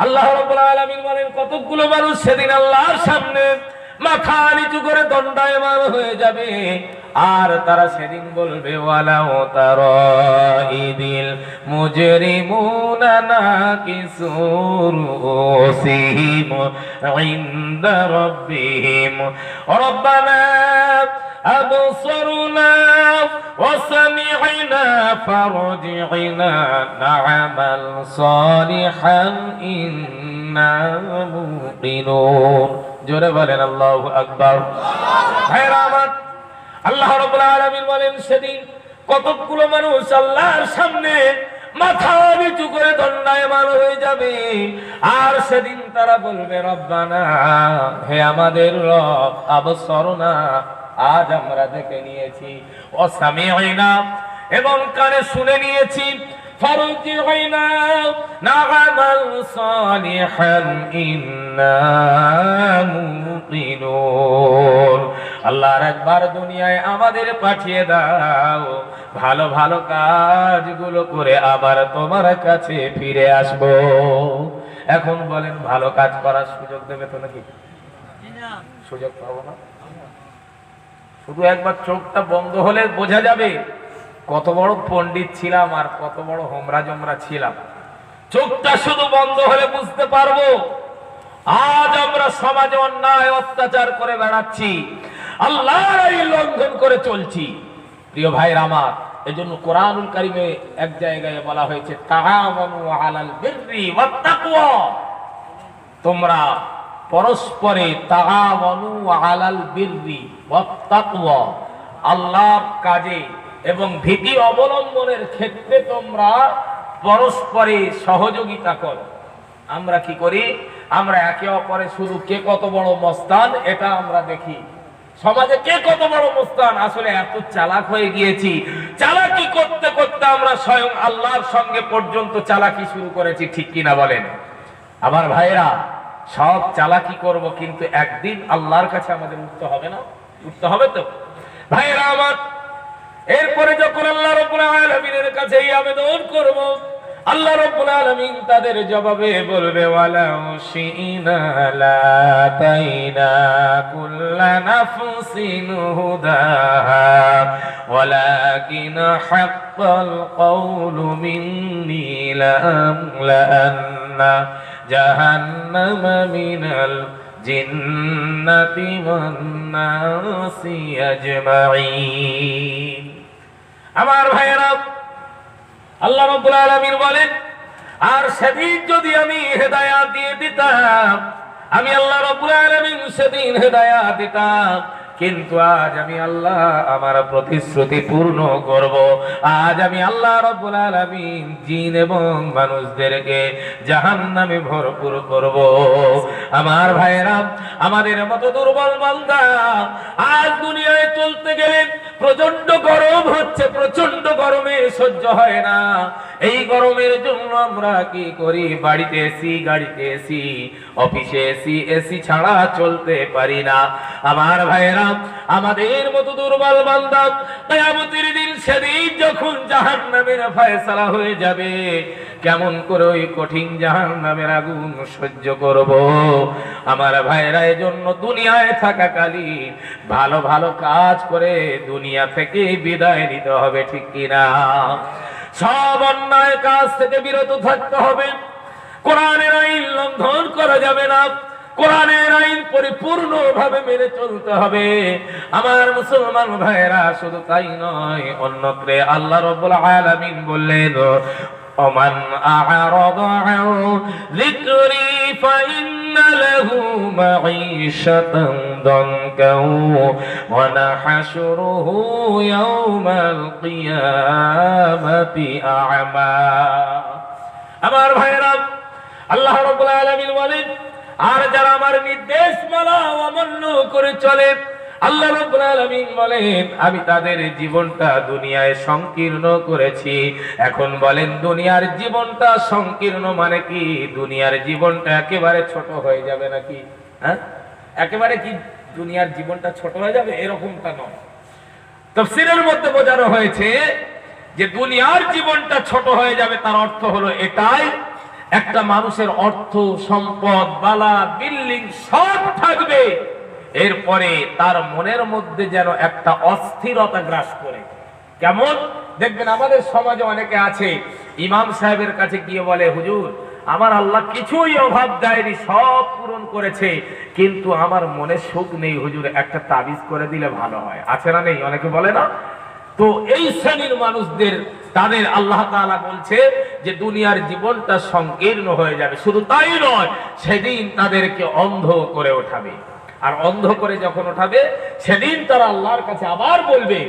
আল্লাহ রাব্বুল আলামিন বলেন কতগুলো মানুষ সেদিন আল্লাহর সামনে মাথা নিচু করে দণ্ডায়মান হয়ে যাবে, আর তারা সেদিন বলবে ওয়ালাউ তারা ইদিল মুজরিমুনা নাকিসু রুসিহিম ইনদা রাব্বিহিম রব্বানা আবসারনা ওয়া সামি'না ফারজি'না না'মাল সালিহান ইন্না মুকিনুন। জোরে বলেন আল্লাহু আকবার। ভাইরা আমার, আল্লাহ রাব্বুল আলামিন বলেন সেদিন কতগুলো মানুষ আল্লাহর সামনে মাথা নিচু করে দণ্ডায়মান হয়ে যাবে, আর সেদিন তারা বলবে রব্বানা, হে আমাদের রব, আবসরনা, আজ আমরা দেখে নিয়েছি, ওয়া সামি'না, এবং কানে শুনে নিয়েছি, ফারজি'না না'মাল সালিহান ইন্না মুকিনুন। আল্লাহ একবার দুনিয়ায় আমাদের পাঠিয়ে দাও, ভালো ভালো কাজগুলো করে আবার তোমার কাছে ফিরে আসব। এখন বলেন ভালো কাজ করার সুযোগ দেবে তো নাকি? সুযোগ পাবো না। শুধু একবার চোখটা বন্ধ হলে বোঝা যাবে কত বড় পণ্ডিত ছিলাম আর কত বড় হোমরা জমরা ছিলাম। চোখটা শুধু বন্ধ হলে বুঝতে পারবো আজ আমরা সমাজে অন্যায় অত্যাচার করে বেড়াচ্ছি, আল্লাহর আইন লঙ্ঘন করে চলছি। প্রিয় ভাইরা আমার, এজন্য কোরআনুল কারীমে এক জায়গায় বলা হয়েছে তাআওয়ানু আলাল বিররি ওয়াত তাকওয়া, তোমরা পরস্পরে তাআওয়ানু আলাল বিররি ওয়াত তাকওয়া, আল্লাহর কাজে এবং ভীতি অবলম্বনের ক্ষেত্রে তোমরা পরস্পরে সহযোগিতা করো। আমরা কি করি? আমরা একে অপরে শুধু কে কত বড় মস্তান এটা আমরা দেখি, সমাজে কে কত বড় মস্তান। আসলে এত চালাক হয়ে গিয়েছি, চালাকি করতে করতে আমরা স্বয়ং আল্লাহর সঙ্গে পর্যন্ত চালাকি শুরু করেছি, ঠিক কিনা বলেন? আমার ভাইরা, সব চালাকি করব কিন্তু একদিন আল্লাহর কাছে আমাদের উঠতে হবে না? উঠতে হবে তো ভাইরা আমার। এরপরে যখন আল্লাহ রাব্বুল আলামিনের কাছে এই আবেদন করব, আল্লাহ রাব্বুল আলামিন তাদের জবাবে বলবে ওয়ালাউ শি'না লাতাইনা কুল্লা নাফসিন হুদাহা ওয়ালাকিন হাক্কাল কওলু মিন্নি লা'আমলা'আন্না জাহান্নামা মিনাল জিন্নাতি ওয়ান নাসি আজমাইন। আমার ভাইয়েরা, আল্লাহ রাব্বুল আলামিন বলেন, আর সেদিন যদি আমি হেদায়েত দিয়ে দিতাম, আমি আল্লাহ রাব্বুল আলামিন সেদিন হেদায়েত দিতাম, কিন্তু আজ আমি আল্লাহ আমার প্রতিশ্রুতি পূর্ণ করব। আজ আমি আল্লাহ রাব্বুল আলামিন জিন এবং মানুষদেরকে জাহান্নামে ভরপুর করব। আমার ভাইয়েরা, আমাদের মতো দুর্বল বান্দা আজ দুনিয়ায় চলতে গেলে প্রচন্ড গরম হচ্ছে, প্রচন্ড গরমে সহ্য হয় না। এই গরমের জন্য আমরা কি করি? বাড়িতে এসি, গাড়িতে এসি, অফিসে এসি, এসি ছাড়া চলতে পারি না। আমার ভাইয়েরা, আমাদের মতো দুর্বল বান্দা কিয়ামতের দিন সেদিন যখন জাহান্নামের ফয়সালা হয়ে যাবে, কেমন করে ওই কঠিন জাহান্নামের আগুন সহ্য করব? আমার ভাইয়েরা, এজন্য দুনিয়ায় থাকাকালীন ভালো ভালো কাজ করে দুনিয়া থেকে বিদায় নিতে হবে, ঠিক কিনা? সব অন্যায় কাজ থেকে বিরত থাকতে হবে, কোরআনের আইন লঙ্ঘন করা যাবে না, কোরআনের আইন পরিপূর্ণভাবে মেনে চলতে হবে। আমার মুসলমান ভাইয়েরা, শুধু তাই নয়, অন্যত্রে আল্লাহ রাব্বুল আলামিন বললেন ওমান আ'রাদা আন যিকরি ফাইন্না লাহু মাঈশাতান দানকাও ওয়া নাহশুরুহু ইয়াওমাল কিয়ামাতি আ'মা। আমার ভাইয়েরা, আল্লাহ রাব্বুল আলামিন বলেন, আর যারা আমার নির্দেশ মালা অমান্য করে চলে, আল্লাহ রাব্বুল আলামিন বলেন, আমি তাদের জীবনটা দুনিয়ায় সংকীর্ণ করেছি। এখন বলেন, দুনিয়ার জীবনটা সংকীর্ণ মানে কি? দুনিয়ার জীবনটা একেবারে ছোট হয়ে যাবে নাকি? হ্যাঁ, একেবারে কি দুনিয়ার জীবনটা ছোট হয়ে যাবে? এরকমটা নয়। তাফসীরের মধ্যে বোঝানো হয়েছে যে দুনিয়ার জীবনটা ছোট হয়ে যাবে, তার অর্থ হলো এটাই, একটা মানুষের অর্থ সম্পদ বালা বিল্ডিং সব থাকবে, এরপরে তার মনের মধ্যে যেন একটা অস্থিরতা গ্রাস করে। কেমন দেখবেন আমাদের সমাজে অনেকে আছে, ইমাম সাহেবের কাছে গিয়ে বলে, হুজুর আমার আল্লাহ কিছুই অভাব দেয়নি, সব পূরণ করেছে, কিন্তু আমার মনে সুখ নেই, হুজুর একটা তাবিজ করে দিলে ভালো হয়। আছে না নেই? অনেকে বলে না? তো এই শ্রেণীর মানুষদের তাদের আল্লাহ তাআলা বলছে যে দুনিয়ার জীবনটা সংকীর্ণ হয়ে যাবে। শুধু তাই নয়, সেদিন তাদেরকে অন্ধ করে ওঠাবে। আর অন্ধ করে যখন ওঠাবে, সেদিন তারা আল্লাহর কাছে আবার বলবে,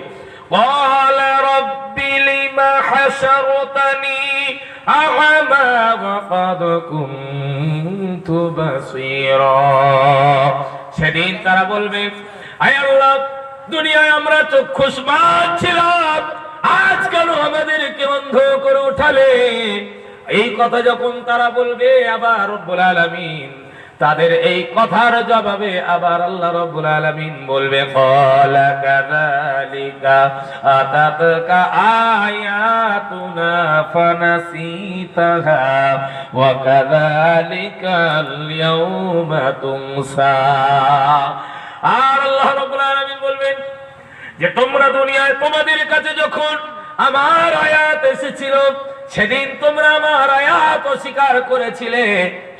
قال رب لم حشرتني أعمى وقد كنت بصيرا। সেদিন তারা বলবে, আয় আল্লাহ, দুনিয়ায় আমরা চক্ষুষ্মান ছিলাম, আজ কেন আমাদেরকে অন্ধ করে উঠালে? এই কথা যখন তারা বলবে, আবার রব্বুল আলামিন তাদের এই কথার জবাবে আবার আল্লাহ রাব্বুল আলামিন বলবে, ক্বালা কাযালিকা আতাতকা আয়াতুনা ফানাসিতাহা ওয়া কাযালিকাল ইয়াউমা তুনসা। আর আল্লাহ রাব্বুল আলামিন বলবেন যে তোমরা দুনিয়ায় তোমাদের কাছে যখন আমার আয়াত এসেছিল, সেদিন তোমরা আমার আয়াত অস্বীকার করেছিলে,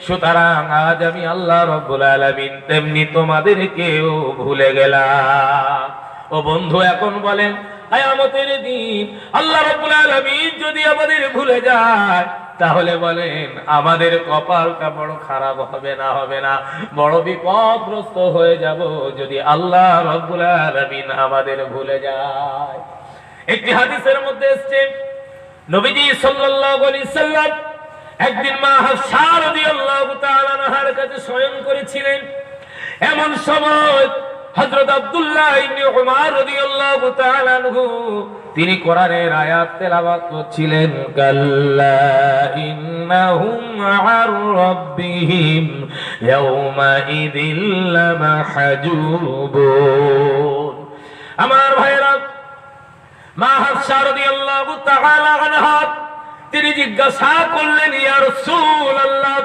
সুতরাং আজ আমি আল্লাহ রাব্বুল আলামিন তেমনি তোমাদেরকেও ভুলে গেলাম। ও বন্ধু, এখন বলেন কিয়ামতের দিন আল্লাহ রাব্বুল আলামিন যদি আমাদের ভুলে যায়, তাহলে বলেন আমাদের কপালটা বড় খারাপ হবে না? হবে না? বড় বিপদগ্রস্ত হয়ে যাব যদি আল্লাহ রাব্বুল আলামিন আমাদের ভুলে যায়। একটি হাদিসের মধ্যে এসেছে, নবীজি সাল্লাল্লাহু আলাইহি সাল্লাম একদিন মা হাফসা রাদিয়াল্লাহু তাআলা আনহার কাছে শয়ন করেছিলেন। এমন সময় হযরত আব্দুল্লাহ ইবনে উমর রাদিয়াল্লাহু তাআলা আনহু তিনি কোরআনের আয়াত তেলাওয়াত করছিলেন, কাল্লা ইন্নাহুম আ'আর রাব্বিহিম ইয়াওমা ইযিল লামাহজুবুন। আমার ভাইরা, মা হাফসা রাদিয়াল্লাহু তাআলা আনহা তিনি জিজ্ঞাসা করলেন, ইয়া রাসূলুল্লাহ,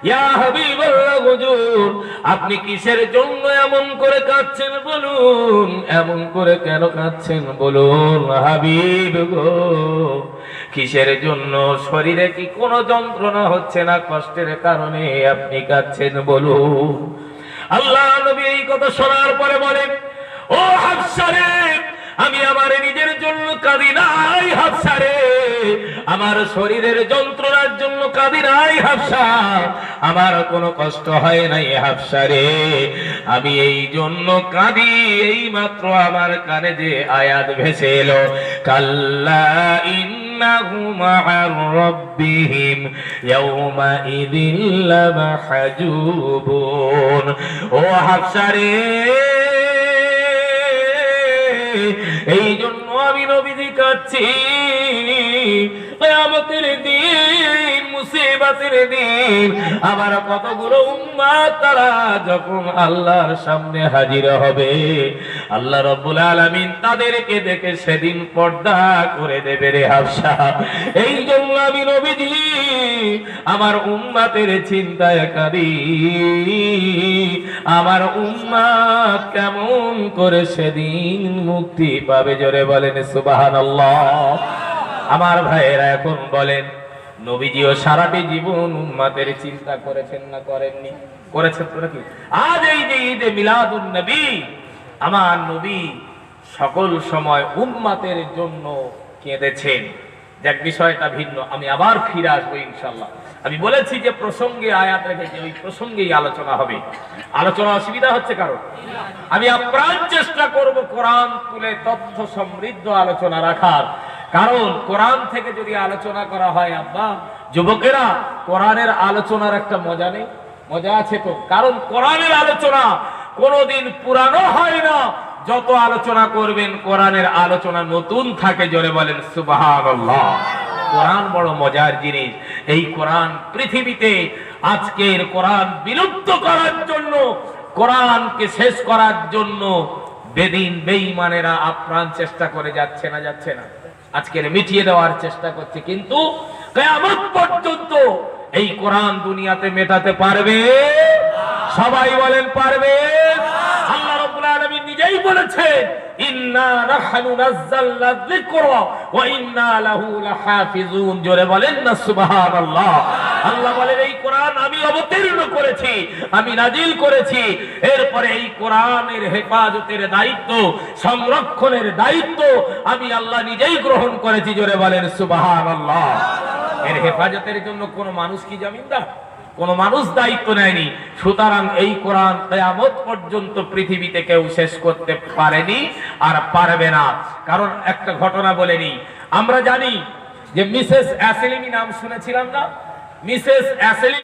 ইয়া হাবিবাল্লাহ, হুজুর আপনি কিসের জন্য এমন করে কাঁদছেন বলুন? এমন করে কেন কাঁদছেন বলুন হাবিব গো? কিসের জন্য? শরীরে কি কোনো যন্ত্রণা হচ্ছে না? কষ্টের কারণে আপনি কাঁদছেন বলুন। আল্লাহ নবী এই কথা শোনার পরে বলেন, ও হাফসা রে, আমি আমার নিজের জন্য কাঁদি নাই হাফসা রে, আমার শরীরের যন্ত্রণার জন্য কাঁদি নাই হাফসা, আমার কোনো কষ্ট হয় নাই হাফসা রে, আমি এই জন্য কাঁদি এই মাত্র আমার কানে যে আয়াত ভেসে এলো, কাল্লা ইন্নাহুম আ'আর রাব্বিহিম ইয়াওমা ইযিল লামাহজুবুন। ও হাফসা রে, এই জন্য আমি নবীজি কাঁদছি। কিয়ামতের দিন, মুসিবতের দিন, আমার কতগুলো উম্মত তারা যখন আল্লাহর সামনে হাজির হবে, আল্লাহ রাব্বুল আলামিন তাদেরকে দেখে সেদিন পর্দা করে দেবে রে হাফসা। এই জন্য আমি নবীজি আমার উম্মতের চিন্তায় কাঁদি, আমার উম্মত কেমন করে সেদিন মুক্তি পাবে? জোরে বলেন সুবহানাল্লাহ। আমার ভাইয়েরা, এখন বলেন নবীজিও সারাটি জীবন উম্মতের চিন্তা করেছেন না করেননি? করেছেন তো নাকি? আজ এই যে ঈদে মিলাদুন নবী, আমার নবী সকল সময় উম্মতের জন্য কেঁদেছেন। যাক, বিষয়টা ভিন্ন, আমি আবার ফিরে আসবো ইনশাআল্লাহ। আমি বলেছি যে প্রসঙ্গে আয়াত রেখেছি, ওই প্রসঙ্গেই আলোচনা হবে। আলোচনা অসুবিধা হচ্ছে কারণ? আমি আপ্রাণ চেষ্টা করব কোরআন তুলে তথ্য সমৃদ্ধ আলোচনা রাখার। কারণ কোরআন থেকে যদি আলোচনা করা হয়, আব্বা যুবকেরা, কোরআনের আলোচনার একটা মজা নেই? মজা আছে তো। কারণ কোরআনের আলোচনা কোনোদিন পুরানো হয় না, যত আলোচনা করবেন কোরআনের আলোচনা নতুন থাকে। জোরে বলেন সুবহানাল্লাহ। কোরআন বড় মজার জিনিস। এই কোরআন পৃথিবীতে আজকের কোরআন বিলুপ্ত করার জন্য, কোরআনকে শেষ করার জন্য বেদিন বেঈমানেরা আপ্রাণ চেষ্টা করে যাচ্ছে না? যাচ্ছে না? আজকের মিটিয়ে দেওয়ার চেষ্টা করছে, কিন্তু কিয়ামত পর্যন্ত এই কোরআন দুনিয়াতে মেটাতে পারবে? সবাই বলেন পারবে? আল্লাহ রাব্বুল আলামিন নিজেই বলেছেন, ইন্না নাহনু নাযালনা যিকরা ওয়া ইন্না লাহু লাহাফিজুন। জোরে বলেন না সুবহানাল্লাহ। আল্লাহ বলেন এই কোরআন আমি অবতীর্ণ করেছি, আমি নাজিল করেছি, এরপরে এই কোরআনের হেফাজতের দায়িত্ব, সংরক্ষণের দায়িত্ব আমি আল্লাহ নিজেই গ্রহণ করেছি। জোরে বলেন সুবহানাল্লাহ। এর হেফাজতের জন্য কোন মানুষ কি জামিনদার? কোন মানুষ দায়িত্ব নেয়নি। সুতরাং এই কোরআন কিয়ামত পর্যন্ত পৃথিবীতে কেউ শেষ করতে পারেনি আর পারবে না। কারণ একটা ঘটনা বলে নি, আমরা জানি যে মিসেস অ্যাসেলিমি নাম শুনেছিলাম না? মিসেস অ্যাসেলিমি